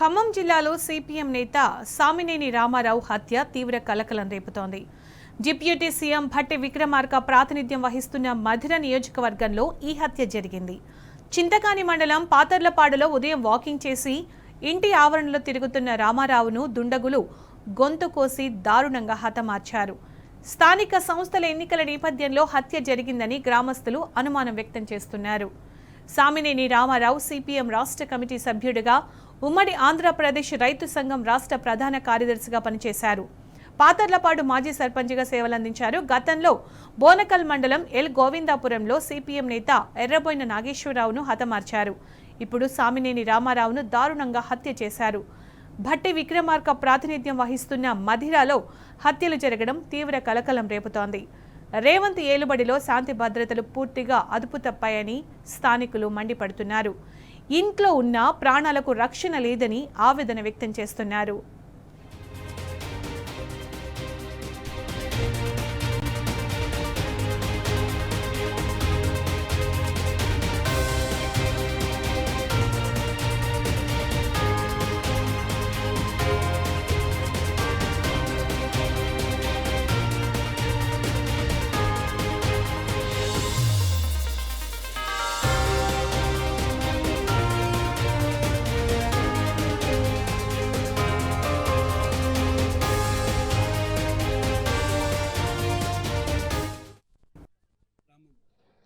ఖమ్మం జిల్లాలో సిపిఎం నేత సామినేని రామారావు హత్య తీవ్ర కలకలం రేపుతోంది. డిప్యూటీ సీఎం భట్టి విక్రమార్క ప్రాతినిధ్యం వహిస్తున్న మధిర నియోజకవర్గంలో ఈ హత్య జరిగింది. చింతకాని మండలం పాతర్లపాడులో ఉదయం వాకింగ్ చేసి ఇంటి ఆవరణలో తిరుగుతున్న రామారావును దుండగులు గొంతు కోసి దారుణంగా హతమార్చారు. స్థానిక సంస్థల ఎన్నికల నేపథ్యంలో హత్య జరిగిందని గ్రామస్తులు అనుమానం వ్యక్తం చేస్తున్నారు. సామినేని రామారావు సిపిఎం రాష్ట్ర కమిటీ సభ్యుడిగా ఉమ్మడి ఆంధ్రప్రదేశ్ రైతు సంఘం రాష్ట్ర ప్రధాన కార్యదర్శిగా పనిచేశారు. పాతర్లపాడు మాజీ సర్పంచ్గా సేవలందించారు. గతంలో బోనకల్ మండలం ఎల్ గోవిందాపురంలో సిపిఎం నేత ఎర్రబోయిన నాగేశ్వరరావును హతమార్చారు. ఇప్పుడు సామినేని రామారావును దారుణంగా హత్య చేశారు. భట్టి విక్రమార్క ప్రాతినిధ్యం వహిస్తున్న మధిరాలో హత్యలు జరగడం తీవ్ర కలకలం రేపుతోంది. రేవంత్ ఏలుబడిలో శాంతి భద్రతలు పూర్తిగా అదుపు తప్పాయని స్థానికులు మండిపడుతున్నారు. ఇంట్లో ఉన్న ప్రాణాలకు రక్షణ లేదని ఆవేదన వ్యక్తం చేస్తున్నారు.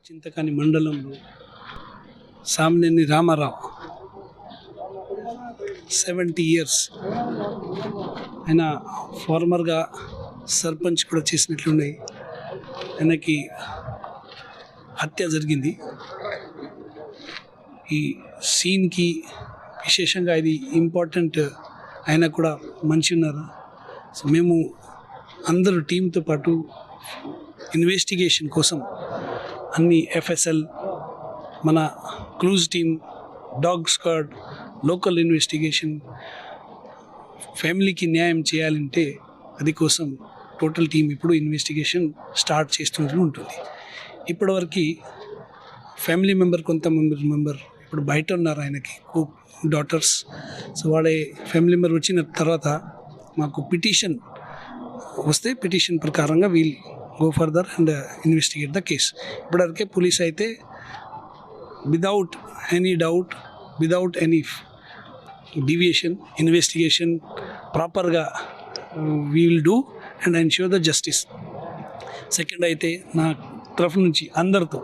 చింతకాని మండలంలో సామినేని రామారావు 70 years ఆయన ఫార్మర్గా సర్పంచ్ కూడా చేసినట్లున్నాయి. ఆయనకి హత్య జరిగింది. ఈ సీన్కి విశేషంగా ఇది ఇంపార్టెంట్. ఆయన కూడా మంచి ఉన్నారు. సో మేము అందరూ టీంతో పాటు ఇన్వెస్టిగేషన్ కోసం అన్ని ఎఫ్ఎస్ఎల్, మన clues team, dog squad, local investigation, ఫ్యామిలీకి న్యాయం చేయాలంటే అది కోసం టోటల్ టీం ఇప్పుడు ఇన్వెస్టిగేషన్ స్టార్ట్ చేస్తూ ఉంటుంది. ఇప్పటివరకు ఫ్యామిలీ కొంత మెంబర్ ఇప్పుడు బయట ఉన్నారు. ఆయనకి డాటర్స్. సో వాడే ఫ్యామిలీ మెంబర్ వచ్చిన తర్వాత మాకు పిటిషన్ వస్తే పిటిషన్ ప్రకారంగా we'll go further and investigate the case. ఇప్పటివరకే పోలీస్ అయితే without any doubt, without any deviation, investigation ప్రాపర్గా we will do and ensure the justice. Second అయితే నా తరఫు నుంచి అందరితో,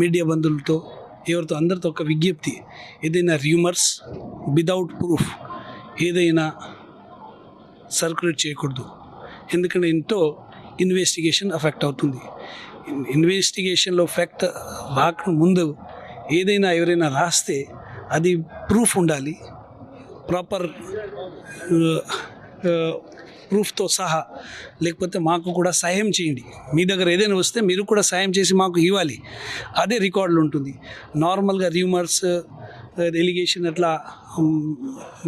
మీడియా బంధువులతో, ఎవరితో అందరితో ఒక విజ్ఞప్తి, ఏదైనా రూమర్స్ విదౌట్ ప్రూఫ్ ఏదైనా సర్క్యులేట్ చేయకూడదు. ఎందుకంటే ఎంతో ఇన్వెస్టిగేషన్ ఎఫెక్ట్ అవుతుంది. ఇన్వెస్టిగేషన్లో ఎఫెక్ట్ రాక ముందు ఏదైనా ఎవరైనా రాస్తే అది ప్రూఫ్ ఉండాలి, ప్రాపర్ ప్రూఫ్తో సహా. లేకపోతే మాకు కూడా సాయం చేయండి. మీ దగ్గర ఏదైనా వస్తే మీరు కూడా సాయం చేసి మాకు ఇవ్వాలి. అదే రికార్డులు ఉంటుంది. నార్మల్గా రూమర్స్, ఎలిగేషన్ అట్లా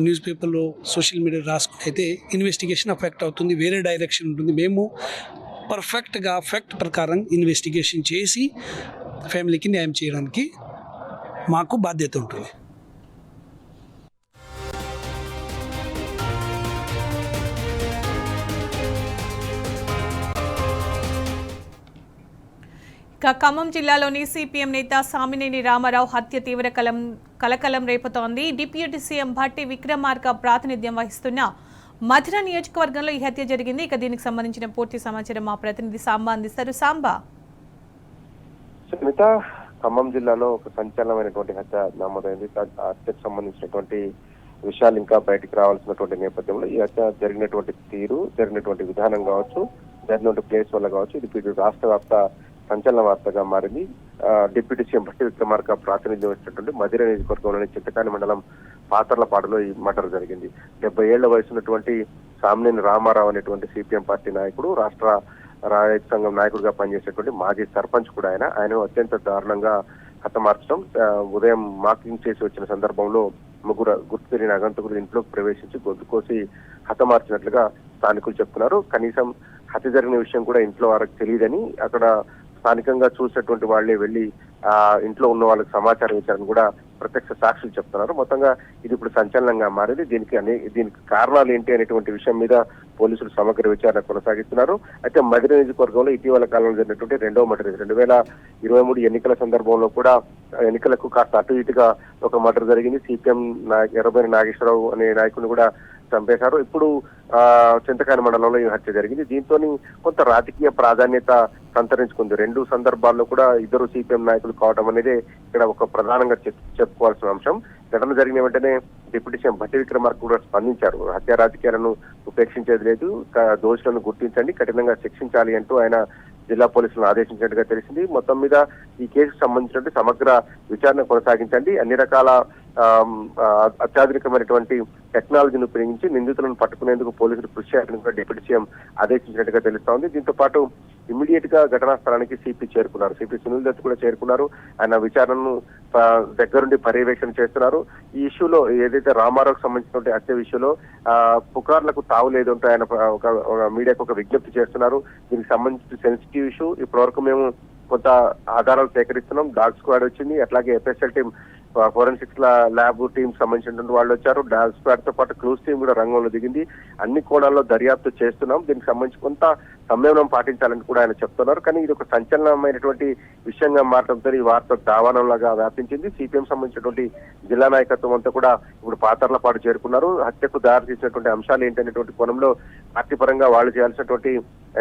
న్యూస్ పేపర్లో, సోషల్ మీడియా రాసుకుంటే అయితే ఇన్వెస్టిగేషన్ ఎఫెక్ట్ అవుతుంది, వేరే డైరెక్షన్ ఉంటుంది. మేము పర్ఫెక్ట్గా ఫ్యాక్ట్ ప్రకారం ఇన్వెస్టిగేషన్ చేసి ఫ్యామిలీకి న్యాయం చేయడానికి మాకు బాధ్యత ఉంటుంది. ఖమ్మం జిల్లాలోని సిపిఎం నేత సామినేని రామారావు హత్య తీవ్ర కలకలం రేపుతోంది. డిప్యూటీ సీఎం భట్టి విక్రమార్క ప్రాతినిధ్యం వహిస్తున్న మధిర నియోజకవర్గంలో ఈ హత్య జరిగింది. ఇక దీనికి సంబంధించిన పూర్తి సమాచారం మా ప్రతినిధి సాంబా అందిస్తారు. సాంబా, ఖమ్మం జిల్లాలో ఒక సంచలనమైనటువంటి హత్య నమోదైంది. హత్యకు సంబంధించినటువంటి విషయాలు ఇంకా బయటికి రావాల్సినటువంటి నేపథ్యంలో ఈ హత్య జరిగినటువంటి తీరు, జరిగినటువంటి విధానం కావచ్చు, జరిగినటువంటి ప్లేస్ వల్ల కావచ్చు, ఇది రాష్ట్ర వ్యాప్త సంచలన వార్తగా మారింది. డిప్యూటీ సీఎం భట్టి విక్రమార్క ప్రాతినిధ్యం వహించినటువంటి మధిర నియోజకవర్గంలోని చింతకాని మండలం పాతర్లపాడులో ఈ మర్డర్ జరిగింది. 70 ఏళ్ల వయసున్నటువంటి సామినేని రామారావు అనేటువంటి సిపిఎం పార్టీ నాయకుడు, రాష్ట్ర రైతు సంఘం నాయకుడిగా పనిచేసేటువంటి మాజీ సర్పంచ్ కూడా ఆయన అత్యంత దారుణంగా హతమార్చడం. ఉదయం మార్కింగ్ చేసి వచ్చిన సందర్భంలో ముగ్గురు గుర్తు తెలియని అగంతకులు ఇంట్లోకి ప్రవేశించి గొంతు కోసి హతమార్చినట్లుగా స్థానికులు చెప్తున్నారు. కనీసం హత్య జరిగిన విషయం కూడా ఇంట్లో వారికి తెలియదని, అక్కడ స్థానికంగా చూసినటువంటి వాళ్ళే వెళ్లి ఇంట్లో ఉన్న వాళ్ళకి సమాచారం ఇచ్చారని కూడా ప్రత్యక్ష సాక్షులు చెప్తున్నారు. మొత్తంగా ఇది ఇప్పుడు సంచలనంగా మారింది. దీనికి కారణాలు ఏంటి అనేటువంటి విషయం మీద పోలీసులు సమగ్ర విచారణ కొనసాగిస్తున్నారు. అయితే మధిర నియోజకవర్గంలో ఇటీవల కాలంలో జరిగినటువంటి రెండో మర్డర్ 2023 ఎన్నికల సందర్భంలో కూడా ఎన్నికలకు కాస్త అటు ఇటుగా ఒక మర్డర్ జరిగింది. సిపిఎం ఎర్రబోయిన నాగేశ్వరరావు అనే నాయకుడిని కూడా చంపేశారు. ఇప్పుడు చింతకాని మండలంలో ఈ హత్య జరిగింది. దీంతో కొంత రాజకీయ ప్రాధాన్యత సంతరించుకుంది. రెండు సందర్భాల్లో కూడా ఇద్దరు సిపిఎం నాయకులు కావడం అనేది ఇక్కడ ఒక ప్రధానంగా చెప్పుకోవాల్సిన అంశం. ఘటన జరిగిన వెంటనే డిప్యూటీ సీఎం భట్టి విక్రమార్క కూడా స్పందించారు. హత్య రాజకీయాలను ఉపేక్షించేది లేదు, దోషులను గుర్తించండి, కఠినంగా శిక్షించాలి అంటూ ఆయన జిల్లా పోలీసులను ఆదేశించినట్టుగా తెలిసింది. మొత్తం మీద ఈ కేసుకు సంబంధించినటువంటి సమగ్ర విచారణ కొనసాగించండి, అన్ని రకాల అత్యాధునికమైనటువంటి టెక్నాలజీని ఉపయోగించి నిందితులను పట్టుకునేందుకు పోలీసులు కృషి చేయాలని కూడా డిప్యూటీ సీఎం ఆదేశించినట్టుగా తెలుస్తోంది. దీంతో పాటు ఇమ్మీడియట్ గా ఘటనా స్థలానికి సిపి చేరుకున్నారు. సిపి సునీల్ దత్ కూడా చేరుకున్నారు. ఆయన విచారణను దగ్గరుండి పర్యవేక్షణ చేస్తున్నారు. ఈ ఇష్యూలో ఏదైతే రామారావుకు సంబంధించినటువంటి హత్య విషయంలో పుకార్లకు తావు లేదంటూ ఆయన ఒక మీడియాకు ఒక విజ్ఞప్తి చేస్తున్నారు. దీనికి సంబంధించిన సెన్సిటివ్ ఇష్యూ. ఇప్పటి వరకు మేము కొంత ఆధారాలు సేకరిస్తున్నాం. డాగ్ స్క్వాడ్ వచ్చింది, అట్లాగే FSL team, forensics lab team సంబంధించినటువంటి వాళ్ళు వచ్చారు. డాగ్ స్క్వాడ్ తో పాటు క్లూస్ టీం కూడా రంగంలో దిగింది. అన్ని కోణాల్లో దర్యాప్తు చేస్తున్నాం. దీనికి సంబంధించి కొంత సంయమనం పాటించాలని కూడా ఆయన చెప్తున్నారు. కానీ ఇది ఒక సంచలనమైనటువంటి విషయంగా మారడంతో ఈ వార్త దావానంలాగా వ్యాపించింది. సిపిఎం సంబంధించినటువంటి జిల్లా నాయకత్వం అంతా కూడా ఇప్పుడు పాతర్లపాటు చేరుకున్నారు. హత్యకు దారి తీసినటువంటి అంశాలు ఏంటనేటువంటి కోణంలో పార్టీ పరంగా వాళ్ళు చేయాల్సినటువంటి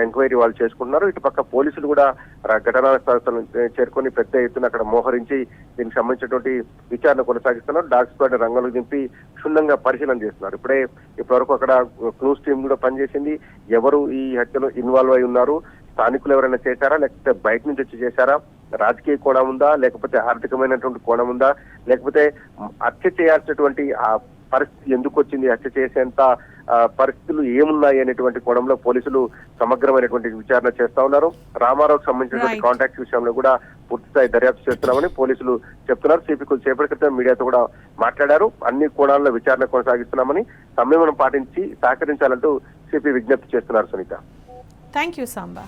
ఎంక్వైరీ వాళ్ళు చేసుకుంటున్నారు. ఇటు పక్క పోలీసులు కూడా ఘటనా స్థలం చేరుకొని పెద్ద ఎత్తున అక్కడ మోహరించి దీనికి సంబంధించినటువంటి విచారణ కొనసాగిస్తున్నారు. డాగ్ స్క్వాడ్ రంగంలోకి దింపి క్షుణ్ణంగా పరిశీలన చేస్తున్నారు. ఇప్పటివరకు అక్కడ క్లూస్ టీం కూడా పనిచేసింది. ఎవరు ఈ హత్యలో ఇన్వాల్వ్ అయి ఉన్నారు, స్థానికులు ఎవరైనా చేశారా, లేకపోతే బయట నుంచి వచ్చి చేశారా, రాజకీయ కోణం ఉందా, లేకపోతే ఆర్థికమైనటువంటి కోణం ఉందా, లేకపోతే హత్య చేయాల్సినటువంటి ఆ పరిస్థితి ఎందుకు వచ్చింది, హత్య చేసేంత పరిస్థితులు ఏమున్నాయి అనేటువంటి కోణంలో పోలీసులు సమగ్రమైనటువంటి విచారణ చేస్తా ఉన్నారు. రామారావుకు సంబంధించినటువంటి కాంటాక్ట్స్ విషయంలో కూడా పూర్తిస్థాయి దర్యాప్తు చేస్తున్నామని పోలీసులు చెప్తున్నారు. సిపి కొద్దిసేపటి క్రితం మీడియాతో కూడా మాట్లాడారు. అన్ని కోణాల్లో విచారణ కొనసాగిస్తున్నామని, సంయమనం పాటించి సహకరించాలంటూ సిపి విజ్ఞప్తి చేస్తున్నారు. Sunitha, thank you Samba.